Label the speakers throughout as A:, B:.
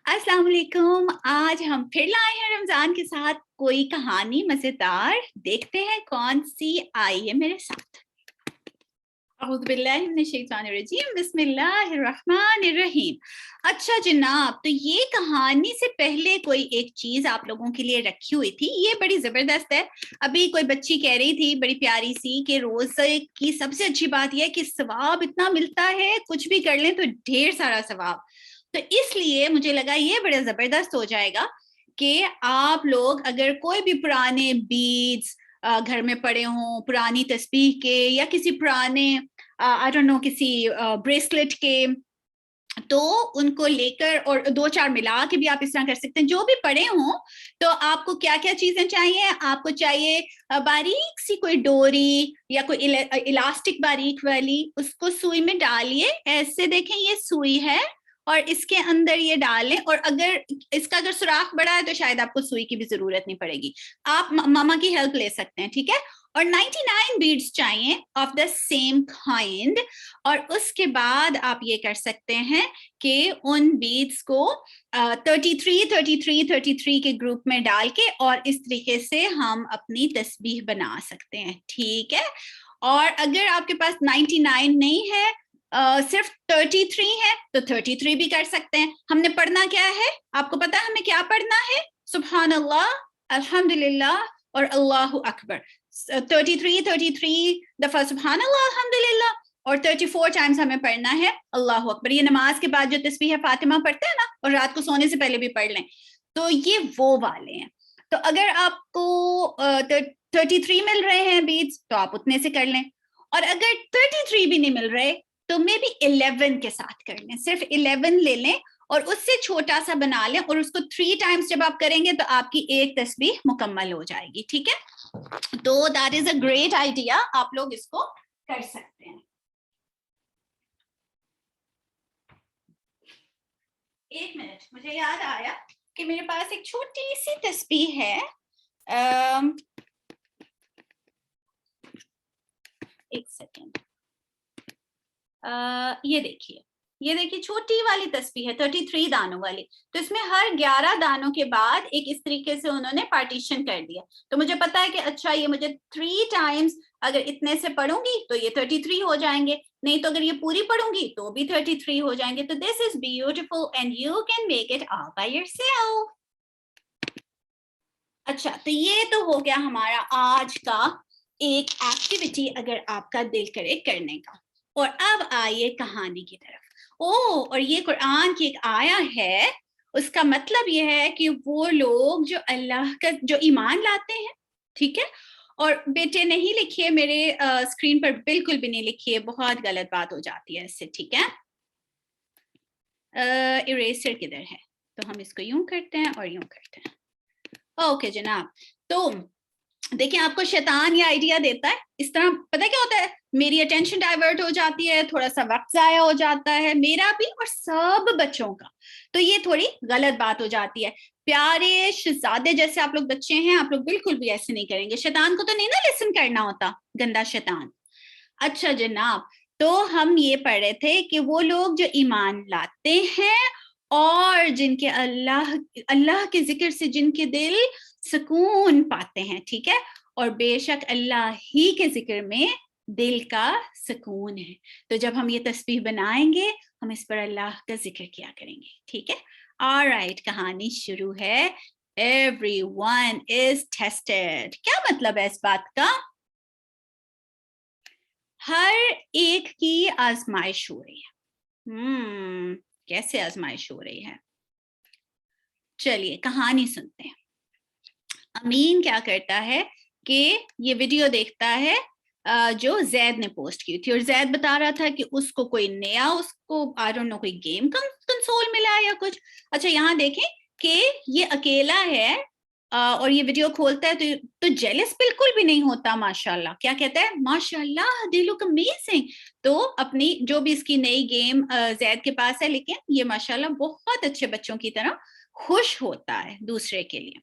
A: अस्सलाम वालेकुम। आज हम फिर लाए हैं रमजान के साथ कोई कहानी मजेदार। देखते हैं कौन सी आई है मेरे साथ। औज़ु बिल्लाहि मिनश शैतानिर रजीम, बिस्मिल्लाहिर्रहमानिर्रहीम। अच्छा जनाब, तो ये कहानी से पहले कोई एक चीज आप लोगों के लिए रखी हुई थी, ये बड़ी जबरदस्त है। अभी कोई बच्ची कह रही थी बड़ी प्यारी सी कि रोजे की सबसे अच्छी बात यह है कि सवाब इतना मिलता है, कुछ भी कर लें तो ढेर सारा सवाब। तो इसलिए मुझे लगा ये बड़ा जबरदस्त हो जाएगा कि आप लोग अगर कोई भी पुराने बीड्स घर में पड़े हों, पुरानी तस्बीह के या किसी पुराने आई डोंट नो किसी ब्रेसलेट के, तो उनको लेकर और दो चार मिला के भी आप इस तरह कर सकते हैं। जो भी पड़े हों, तो आपको क्या क्या चीजें चाहिए? आपको चाहिए बारीक सी कोई डोरी या कोई इलास्टिक बारीक वाली, उसको सुई में डालिए। ऐसे देखें ये सुई है और इसके अंदर ये डालें, और अगर इसका अगर सुराख बड़ा है तो शायद आपको सुई की भी जरूरत नहीं पड़ेगी, आप मामा की हेल्प ले सकते हैं, ठीक है। और 99 बीड्स चाहिए ऑफ द सेम काइंड। और उसके बाद आप ये कर सकते हैं कि उन बीड्स को 33 के ग्रुप में डाल के और इस तरीके से हम अपनी तस्बीह बना सकते हैं, ठीक है। और अगर आपके पास 99 नहीं है, सिर्फ 33 है, तो 33 भी कर सकते हैं। हमने पढ़ना क्या है? आपको पता है हमें क्या पढ़ना है? सुभान अल्लाह, अल्हम्दुलिल्लाह और अल्लाहु अकबर। 33 दफा सुभान अल्लाह अल्हम्दुलिल्लाह, और 34 टाइम्स हमें पढ़ना है अल्लाहु अकबर। ये नमाज के बाद जो तस्बीह फातिमा पढ़ते हैं ना, और रात को सोने से पहले भी पढ़ लें, तो ये वो वाले हैं। तो अगर आपको 33 मिल रहे हैं बीट्स, तो आप उतने से कर लें। और अगर 33 भी नहीं मिल रहे, तो मे बी 11 के साथ कर लें, सिर्फ 11 ले लें और उससे छोटा सा बना लें, और उसको 3 टाइम्स जब आप करेंगे तो आपकी एक तस्बीह मुकम्मल हो जाएगी, ठीक है। तो that is a great idea, आप लोग इसको कर सकते हैं। एक मिनट, मुझे याद आया कि मेरे पास एक छोटी सी तस्बीह है। एक सेकेंड, ये देखिए छोटी वाली तस्बीह है, 33 दानों वाली। तो इसमें हर 11 दानों के बाद एक इस तरीके से उन्होंने पार्टीशन कर दिया। तो मुझे पता है कि अच्छा ये मुझे 3 टाइम्स अगर इतने से पढ़ूंगी तो ये 33 हो जाएंगे, नहीं तो अगर ये पूरी पढ़ूंगी तो भी 33 हो जाएंगे। तो this is beautiful and you can make it all by yourself. अच्छा, तो ये तो हो गया हमारा आज का एक एक्टिविटी, अगर आपका दिल करे करने का। और अब आइए कहानी की तरफ। और ये कुरान की एक आया है, उसका मतलब ये है कि वो लोग जो अल्लाह का जो ईमान लाते हैं, ठीक है। और बेटे नहीं लिखिए मेरे स्क्रीन पर, बिल्कुल भी नहीं लिखिए, बहुत गलत बात हो जाती है इससे, ठीक है। इरेजर किधर है? तो हम इसको यूं करते हैं और यूं करते हैं। ओके जनाब, तो देखिए आपको शैतान ये आइडिया देता है इस तरह, पता क्या होता है, मेरी अटेंशन डाइवर्ट हो जाती है, थोड़ा सा वक्त जाया हो जाता है मेरा भी और सब बच्चों का। तो ये थोड़ी गलत बात हो जाती है। प्यारे शहजादे जैसे आप लोग बच्चे हैं, आप लोग बिल्कुल भी ऐसे नहीं करेंगे। शैतान को तो नहीं ना लिसन करना होता, गंदा शैतान। अच्छा जनाब, तो हम ये पढ़ रहे थे कि वो लोग जो ईमान लाते हैं और जिनके अल्लाह अल्लाह के जिक्र से जिनके दिल सुकून पाते हैं, ठीक है। और बेशक अल्लाह ही के जिक्र में दिल का सुकून है। तो जब हम ये तस्बीह बनाएंगे, हम इस पर अल्लाह का जिक्र किया करेंगे, ठीक है। ऑलराइट, कहानी शुरू है। Everyone is tested. क्या मतलब है इस बात का? हर एक की आजमाइश हो रही है। कैसे आजमाइश हो रही है? चलिए कहानी सुनते हैं। अमीन क्या करता है कि ये वीडियो देखता है जो जैद ने पोस्ट की थी, और जैद बता रहा था कि उसको कोई नया, उसको आई डोंट नो कोई गेम कंसोल मिला है या कुछ। अच्छा यहाँ देखें कि ये अकेला है और ये वीडियो खोलता है तो जेलस बिल्कुल भी नहीं होता, माशाल्लाह। क्या कहता है? माशाल्लाह दे लुक अमेजिंग। तो अपनी जो भी इसकी नई गेम जैद के पास है, लेकिन ये माशाल्लाह बहुत अच्छे बच्चों की तरह खुश होता है दूसरे के लिए।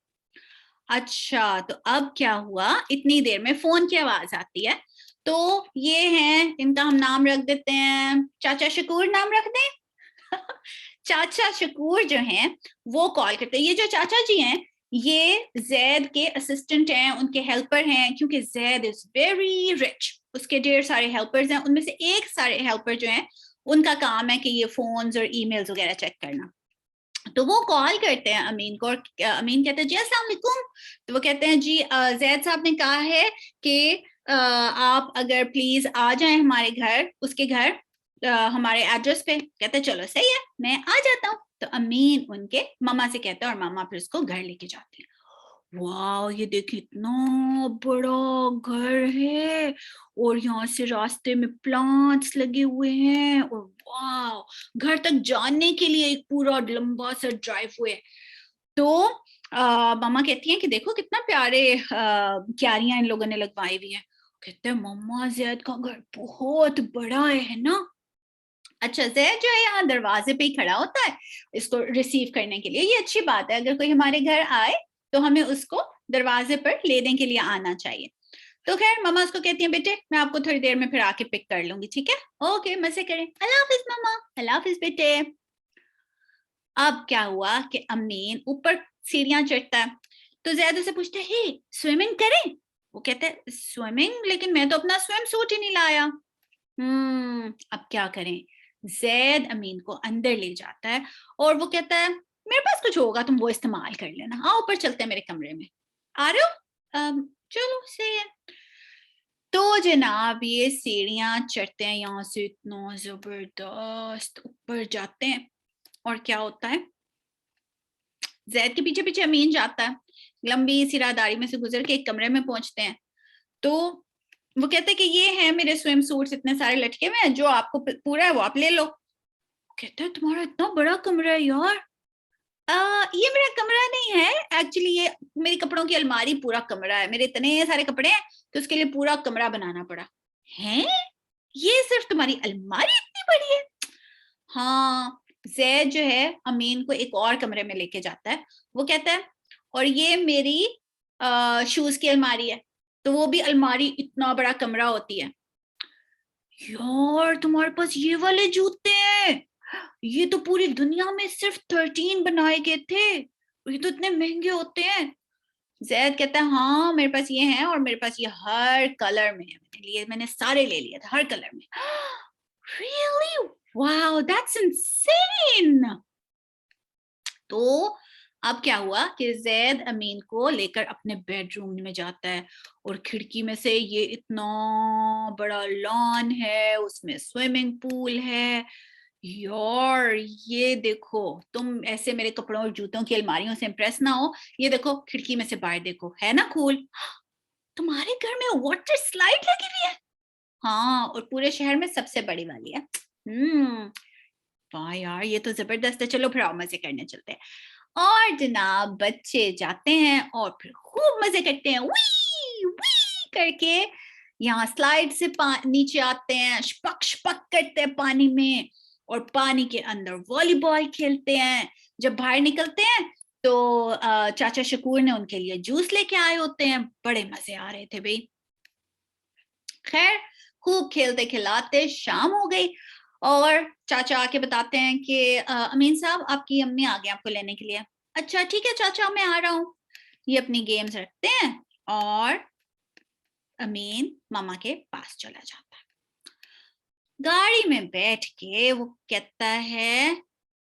A: अच्छा, तो अब क्या हुआ, इतनी देर में फोन की आवाज आती है। तो ये हैं, इनका हम नाम रख देते हैं चाचा शकूर, नाम रख दें। चाचा शकूर जो हैं वो कॉल करते हैं. ये जो चाचा जी हैं ये जैद के असिस्टेंट हैं, उनके हेल्पर हैं, क्योंकि जैद इज वेरी रिच, उसके ढेर सारे हेल्पर्स हैं. उनमें से एक सारे हेल्पर जो हैं उनका काम है कि ये फोन्स और ईमेल्स वगैरह चेक करना. तो वो कॉल करते हैं अमीन को, और अमीन कहते हैं जी अस्सलाम वालेकुम. तो वो कहते हैं जी जैद साहब ने कहा है कि आप अगर प्लीज आ जाएं हमारे घर, उसके घर हमारे एड्रेस पे. कहते हैं चलो सही है मैं आ जाता हूँ. तो अमीन उनके मामा से कहते हैं और मामा फिर उसको घर लेके जाते हैं. वाह ये देखिए इतना बड़ा घर है, और यहाँ से रास्ते में प्लांट्स लगे हुए हैं, और वाह घर तक जाने के लिए एक पूरा लंबा सा ड्राइव हुए. तो मामा कहती हैं कि देखो कितना प्यारे क्यारियां इन लोगों ने लगवाई हुई हैं. कहते हैं मम्मा जैद का घर बहुत बड़ा है ना. अच्छा जैद जो है यहाँ दरवाजे पे ही खड़ा होता है इसको रिसीव करने के लिए. ये अच्छी बात है, अगर कोई हमारे घर आए तो हमें उसको दरवाजे पर लेने के लिए आना चाहिए. तो खैर मम्मा उसको कहती हैं बेटे मैं आपको थोड़ी देर में फिर आके पिक कर लूंगी, ठीक है ओके मजे करें. अल्लाह हाफिज मम्मा. अल्लाह हाफिज बेटे. अब क्या हुआ कि अमीन ऊपर सीढ़ियां चढ़ता है. तो जैद उसे पूछते है हे स्विमिंग करें. वो कहते हैं स्विमिंग, लेकिन मैं तो अपना स्विम सूट ही नहीं लाया. अब क्या करें. जैद अमीन को अंदर ले जाता है और वो कहता है मेरे पास कुछ होगा तुम वो इस्तेमाल कर लेना, आओ ऊपर चलते हैं मेरे कमरे में. आ रहे हो? चलो सही है. तो जनाब ये सीढ़ियां चढ़ते हैं, यहाँ से इतना जबरदस्त ऊपर जाते हैं. और क्या होता है जैद के पीछे पीछे अमीन जाता है. लंबी सी राहदारी में से गुजर के एक कमरे में पहुंचते हैं. तो वो कहते हैं कि ये है मेरे स्विम सूट्स इतने सारे लटके हुए हैं, जो आपको पूरा है वो आप ले लो. कहता है तुम्हारा इतना बड़ा कमरा है यार. ये मेरा कमरा नहीं है एक्चुअली, ये मेरी कपड़ों की अलमारी पूरा कमरा है, मेरे इतने सारे कपड़े हैं तो उसके लिए पूरा कमरा बनाना पड़ा. है ये सिर्फ तुम्हारी अलमारी इतनी बड़ी है? हाँ. जैद जो है अमीन को एक और कमरे में लेके जाता है. वो कहता है और ये मेरी शूज की अलमारी है. तो वो भी अलमारी इतना बड़ा कमरा होती है. यार तुम्हारे पास ये वाले जूते हैं, ये तो पूरी दुनिया में सिर्फ 13 बनाए गए थे, ये तो इतने महंगे होते हैं. जैद कहता है हाँ मेरे पास ये हैं, और मेरे पास ये हर कलर में है, मैंने सारे ले लिए थे हर कलर में. Really? Wow, that's insane. तो अब क्या हुआ कि जैद अमीन को लेकर अपने बेडरूम में जाता है, और खिड़की में से ये इतना बड़ा लॉन है, उसमें स्विमिंग पूल है. यार ये देखो, तुम ऐसे मेरे कपड़ों और जूतों की अलमारियों से इम्प्रेस ना हो, ये देखो खिड़की में से बाहर देखो, है ना कूल. तुम्हारे घर में वाटर स्लाइड लगी हुई है? हाँ, और पूरे शहर में सबसे बड़ी वाली है. वाह यार ये तो जबरदस्त है, चलो फिर आओ मजे करने चलते हैं. और जनाब बच्चे जाते हैं और फिर खूब मजे करते हैं, वी वी करके यहाँ स्लाइड से नीचे आते हैं, शपक शपक करते हैं पानी में, और पानी के अंदर वॉलीबॉल खेलते हैं. जब बाहर निकलते हैं तो चाचा शकूर ने उनके लिए जूस लेके आए होते हैं. बड़े मजे आ रहे थे भाई. खैर खूब खेलते खिलाते शाम हो गई, और चाचा आके बताते हैं कि अमीन साहब आपकी अम्मी आ गई आपको लेने के लिए. अच्छा ठीक है चाचा मैं आ रहा हूँ. ये अपनी गेम्स रखते हैं और अमीन मामा के पास चला जाता है. गाड़ी में बैठ के वो कहता है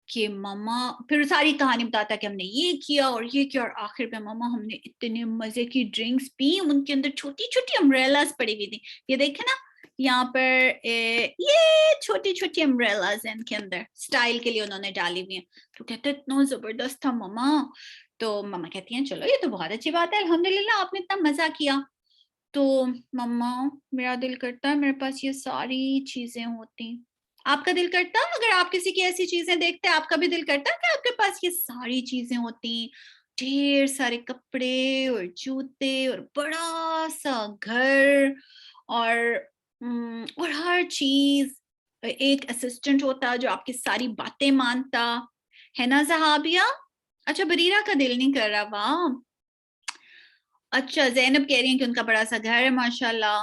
A: कि मामा, फिर सारी कहानी बताता है कि हमने ये किया और ये किया, और आखिर में मामा हमने इतने मजे की ड्रिंक्स पी, उनके अंदर छोटी छोटी अम्ब्रेलास पड़ी हुई थी. ये देखे ना यहाँ पर ये छोटी छोटी अम्ब्रेलास हैं इनके अंदर, स्टाइल के लिए उन्होंने डाली हुई हैं. तो कहते हैं इतना जबरदस्त था मामा. तो मामा कहती हैं चलो ये तो बहुत अच्छी बात है, अल्हम्दुलिल्लाह आपने इतना मजा किया. तो मम्मा मेरा दिल करता है मेरे पास ये सारी चीजें होती. आपका दिल करता है अगर आप किसी की ऐसी चीजें देखते हैं, आपका भी दिल करता है कि आपके पास ये सारी चीजें होती, ढेर सारे कपड़े और जूते और बड़ा सा घर, और हर चीज, एक असिस्टेंट होता जो आपकी सारी बातें मानता, है ना ज़हाबिया? अच्छा बरीरा का दिल नहीं कर रहा. वाह. अच्छा ज़ैनब कह रही है कि उनका बड़ा सा घर है माशाल्लाह.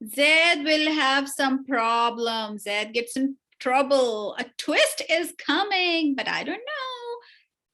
A: Zaid will have some problems. Zaid gets in trouble. A twist is coming, but I don't know.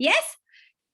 A: Yes?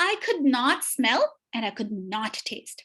A: I could not smell and I could not taste.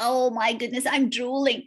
A: Oh my goodness, I'm drooling.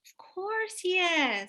A: Of course, yes.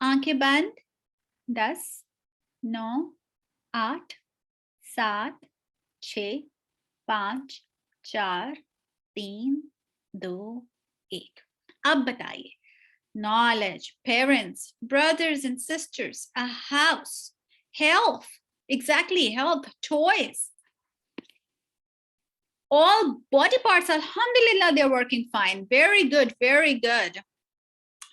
A: आंखें बंद, 10, 9, 8, 7, 6, 5, 4, 3, 2, 1. अब बताइए. Knowledge, parents, brothers and sisters, a house, health, exactly, health, toys. All body parts, alhamdulillah, they're working fine. Very good, very good.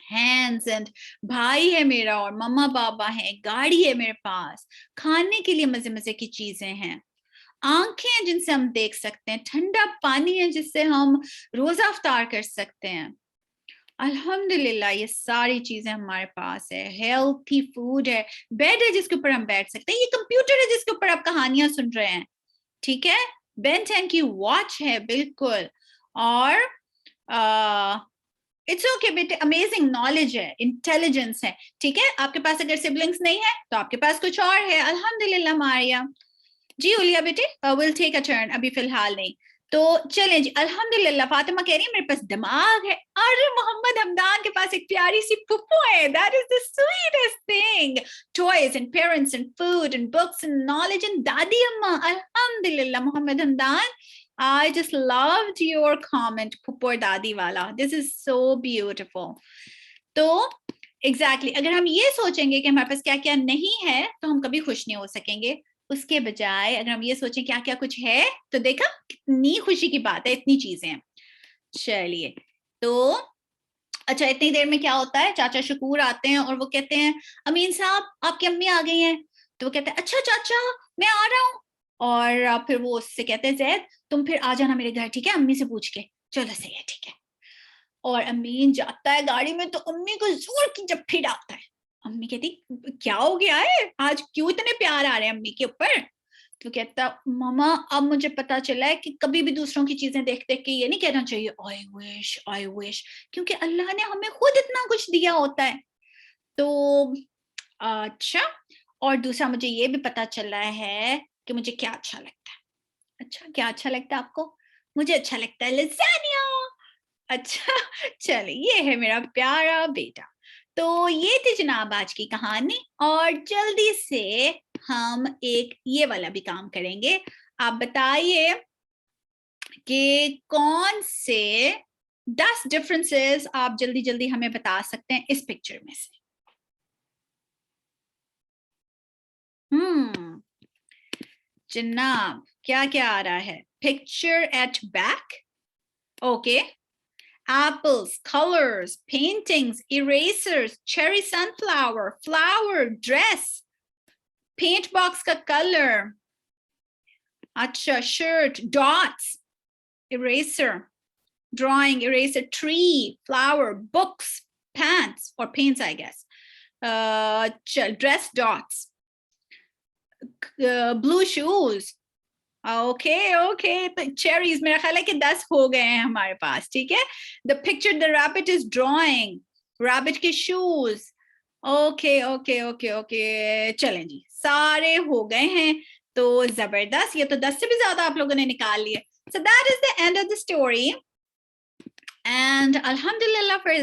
A: Hands and bhai hai mera aur mama baba hai, gaadi hai mere paas, खाने के लिए मजे मजे की चीजें हैं, आंखें हैं जिनसे हम देख सकते हैं, ठंडा पानी है जिससे हम रोजा अफ्तार कर सकते हैं. अल्हम्दुलिल्लाह ये सारी चीजें हमारे पास है. हेल्थी फूड है, बेड है जिसके ऊपर हम बैठ सकते हैं, ये कंप्यूटर है जिसके ऊपर आप कहानियां सुन रहे हैं, ठीक है, बेन 10 की वॉच है बिल्कुल, और इट्स ओके बेटे, अमेजिंग नॉलेज है, इंटेलिजेंस है, ठीक है. आपके पास अगर सिबलिंग्स नहीं है तो आपके पास कुछ और है. अल्हम्दुलिल्लाह मारिया जी. उलिया बेटे, विल टेक अ टर्न, अभी फिलहाल नहीं. तो चलें जी. अल्हम्दुलिल्लाह. फातिमा कह रही है मेरे पास दिमाग है. अरे मोहम्मद हमदान के पास एक प्यारी सी पुप्पू है. That is the sweetest thing. Toys and parents and food and books and knowledge and दादी अम्मा. अल्हम्दुलिल्लाह Mohammad Hamdan, I just loved your comment, पुप्पू और दादी वाला. This is so beautiful. तो exactly, अगर हम ये सोचेंगे कि हमारे पास क्या क्या नहीं है तो हम कभी खुश नहीं हो सकेंगे. उसके बजाय अगर हम ये सोचें क्या क्या कुछ है तो देखा कितनी खुशी की बात है, इतनी चीजें हैं. चलिए, तो अच्छा इतनी देर में क्या होता है, चाचा शकूर आते हैं और वो कहते हैं अमीन साहब आपकी अम्मी आ गई हैं. तो वो कहते हैं अच्छा चाचा मैं आ रहा हूँ. और फिर वो उससे कहते हैं जैद तुम फिर आ जाना मेरे घर, ठीक है, अम्मी से पूछ के. चलो सही है, ठीक है. और अमीन जाता है गाड़ी में तो अम्मी को जोर की जप्फी डालता है. अम्मी कहती क्या हो गया है, आज क्यों इतने प्यार आ रहे हैं अम्मी के ऊपर. तो कहता मामा अब मुझे पता चला है कि कभी भी दूसरों की चीजें देख देख के ये नहीं कहना चाहिए आई विश, क्योंकि अल्लाह ने हमें खुद इतना कुछ दिया होता है. तो अच्छा, और दूसरा मुझे ये भी पता चला है कि मुझे क्या अच्छा लगता है. अच्छा क्या अच्छा लगता है आपको. मुझे अच्छा लगता है लज़ानिया. अच्छा चलिए, ये है मेरा प्यारा बेटा. तो ये थी जनाब आज की कहानी, और जल्दी से हम एक ये वाला भी काम करेंगे. आप बताइए कि कौन से 10 डिफरेंसेस आप जल्दी जल्दी हमें बता सकते हैं इस पिक्चर में से. जनाब क्या क्या आ रहा है. Picture at back, okay. Apples, colors, paintings, erasers, cherry sunflower, flower, dress, paint box का color, अच्छा shirt, dots, eraser, drawing, eraser, tree, flower, books, pants or paints I guess, dress, dots, blue shoes. Okay तो cherries मेरा ख्याल है कि 10 हो गए हैं हमारे पास, ठीक है. The picture the rabbit is drawing, rabbit के शूज. ओके चलें जी, सारे हो गए हैं. तो जबरदस्त, ये तो 10 से भी ज्यादा आप लोगों ने निकाल लिए. So that is the end of the story, and अल्हम्दुलिल्लाह फॉर